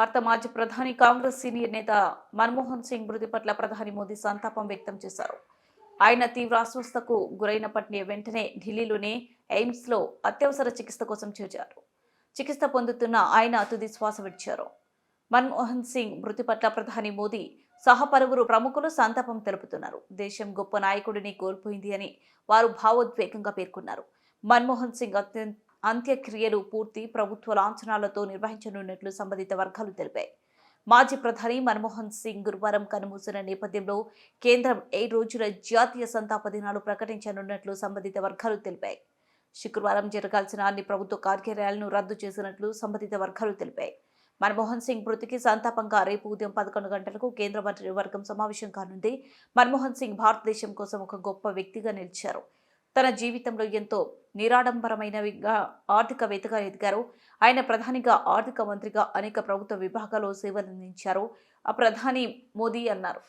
భారత మాజీ ప్రధాని కాంగ్రెస్ సీనియర్ నేత మన్మోహన్ సింగ్ మృతి పట్ల ప్రధాని మోదీ సంతాపం వ్యక్తం చేశారు. ఆయన తీవ్ర అస్వస్థతకు గురైనప్పటి వెంటనే ఢిల్లీలోని ఎయిమ్స్ లో అత్యవసర చికిత్స కోసం చేర్చారు. చికిత్స పొందుతున్న ఆయన తుది శ్వాస విడిచారు. మన్మోహన్ సింగ్ మృతి పట్ల ప్రధాని మోదీ సహా పలువురు ప్రముఖులు సంతాపం తెలుపుతున్నారు. దేశం గొప్ప నాయకుడిని కోల్పోయింది అని వారు భావోద్వేగంగా పేర్కొన్నారు. మన్మోహన్ సింగ్ అంత్యక్రియలు పూర్తి ప్రభుత్వ లాంఛనాలతో నిర్వహించనున్నట్లు సంబంధిత వర్గాలు తెలిపాయి. మాజీ ప్రధాని మన్మోహన్ సింగ్ గురువారం కన్నుమూసిన నేపథ్యంలో కేంద్రం 7 రోజుల జాతీయ సంతాప దినాలు ప్రకటించనున్నట్లు సంబంధిత వర్గాలు తెలిపాయి. శుక్రవారం జరగాల్సిన అన్ని ప్రభుత్వ కార్యాలయాలను రద్దు చేసినట్లు సంబంధిత వర్గాలు తెలిపాయి. మన్మోహన్ సింగ్ మృతికి సంతాపంగా రేపు ఉదయం 11 గంటలకు కేంద్ర మంత్రివర్గం సమావేశం కానుంది. మన్మోహన్ సింగ్ భారతదేశం కోసం ఒక గొప్ప వ్యక్తిగా నిలిచారు. తన జీవితంలో ఎంతో నిరాడంబరమైనవిగా ఆర్థికవేత్తగా ఎదిగారు. ఆయన ప్రధానిగా, ఆర్థిక మంత్రిగా అనేక ప్రభుత్వ విభాగాల్లో సేవలందించారు. ప్రధాని మోదీ అన్నారు.